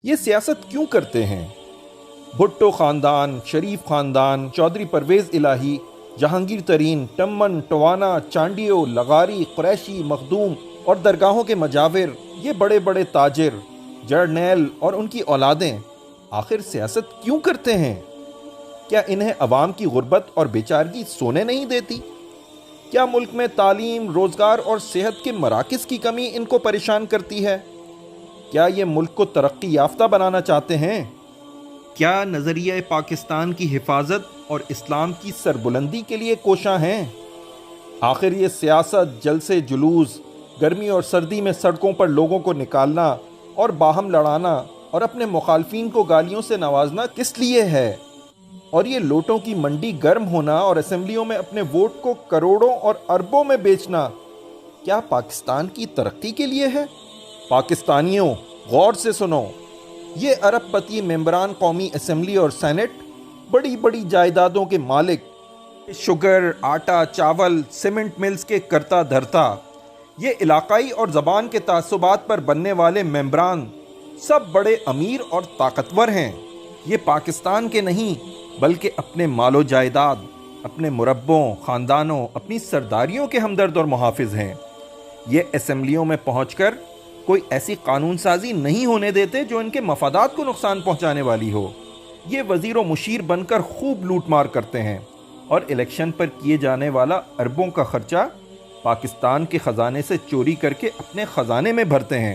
یہ سیاست کیوں کرتے ہیں؟ بھٹو خاندان، شریف خاندان، چودھری پرویز الہی، جہانگیر ترین، ٹمن، ٹوانا، چانڈیو، لغاری، قریشی، مخدوم اور درگاہوں کے مجاور، یہ بڑے بڑے تاجر، جرنیل اور ان کی اولادیں آخر سیاست کیوں کرتے ہیں؟ کیا انہیں عوام کی غربت اور بیچارگی سونے نہیں دیتی؟ کیا ملک میں تعلیم، روزگار اور صحت کے مراکز کی کمی ان کو پریشان کرتی ہے؟ کیا یہ ملک کو ترقی یافتہ بنانا چاہتے ہیں؟ کیا نظریہ پاکستان کی حفاظت اور اسلام کی سربلندی کے لیے کوشاں ہیں؟ آخر یہ سیاست، جلسے جلوس، گرمی اور سردی میں سڑکوں پر لوگوں کو نکالنا اور باہم لڑانا اور اپنے مخالفین کو گالیوں سے نوازنا کس لیے ہے؟ اور یہ لوٹوں کی منڈی گرم ہونا اور اسمبلیوں میں اپنے ووٹ کو کروڑوں اور اربوں میں بیچنا کیا پاکستان کی ترقی کے لیے ہے؟ پاکستانیوں، غور سے سنو، یہ ارب پتی ممبران قومی اسمبلی اور سینٹ، بڑی بڑی جائیدادوں کے مالک، شوگر، آٹا، چاول، سیمنٹ ملز کے کرتا دھرتا، یہ علاقائی اور زبان کے تعصبات پر بننے والے ممبران سب بڑے امیر اور طاقتور ہیں۔ یہ پاکستان کے نہیں بلکہ اپنے مال و جائیداد، اپنے مربوں، خاندانوں، اپنی سرداریوں کے ہمدرد اور محافظ ہیں۔ یہ اسمبلیوں میں پہنچ کر کوئی ایسی قانون سازی نہیں ہونے دیتے جو ان کے مفادات کو نقصان پہنچانے والی ہو۔ یہ وزیر و مشیر بن کر خوب لوٹ مار کرتے ہیں اور الیکشن پر کیے جانے والا اربوں کا خرچہ پاکستان کے خزانے سے چوری کر کے اپنے خزانے میں بھرتے ہیں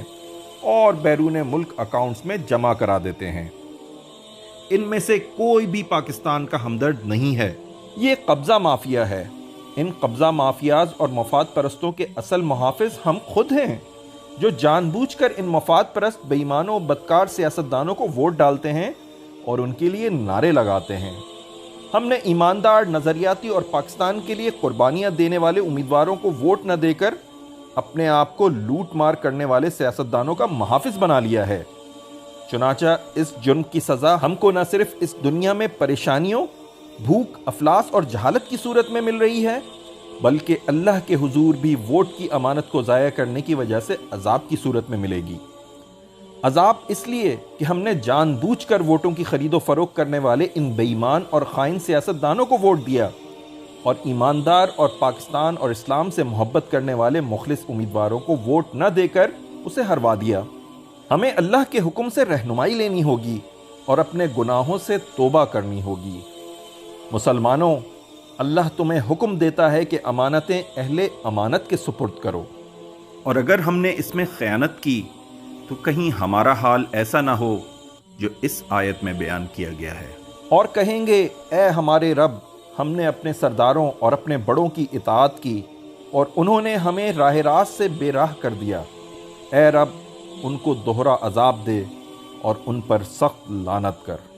اور بیرون ملک اکاؤنٹس میں جمع کرا دیتے ہیں۔ ان میں سے کوئی بھی پاکستان کا ہمدرد نہیں ہے۔ یہ قبضہ مافیا ہے۔ ان قبضہ مافیاز اور مفاد پرستوں کے اصل محافظ ہم خود ہیں، جو جان بوجھ کر ان مفاد پرست بے ایمانوں بدکار سیاستدانوں کو ووٹ ڈالتے ہیں اور ان کے لیے نعرے لگاتے ہیں۔ ہم نے ایماندار، نظریاتی اور پاکستان کے لیے قربانیاں دینے والے امیدواروں کو ووٹ نہ دے کر اپنے آپ کو لوٹ مار کرنے والے سیاستدانوں کا محافظ بنا لیا ہے۔ چنانچہ اس جرم کی سزا ہم کو نہ صرف اس دنیا میں پریشانیوں، بھوک، افلاس اور جہالت کی صورت میں مل رہی ہے، بلکہ اللہ کے حضور بھی ووٹ کی امانت کو ضائع کرنے کی وجہ سے عذاب کی صورت میں ملے گی۔ عذاب اس لیے کہ ہم نے جان بوجھ کر ووٹوں کی خرید و فروخت کرنے والے ان بے ایمان اور خائن سیاستدانوں کو ووٹ دیا اور ایماندار اور پاکستان اور اسلام سے محبت کرنے والے مخلص امیدواروں کو ووٹ نہ دے کر اسے ہروا دیا۔ ہمیں اللہ کے حکم سے رہنمائی لینی ہوگی اور اپنے گناہوں سے توبہ کرنی ہوگی۔ مسلمانوں، اللہ تمہیں حکم دیتا ہے کہ امانتیں اہل امانت کے سپرد کرو، اور اگر ہم نے اس میں خیانت کی تو کہیں ہمارا حال ایسا نہ ہو جو اس آیت میں بیان کیا گیا ہے۔ اور کہیں گے، اے ہمارے رب، ہم نے اپنے سرداروں اور اپنے بڑوں کی اطاعت کی اور انہوں نے ہمیں راہ راست سے بے راہ کر دیا۔ اے رب، ان کو دوہرا عذاب دے اور ان پر سخت لعنت کر۔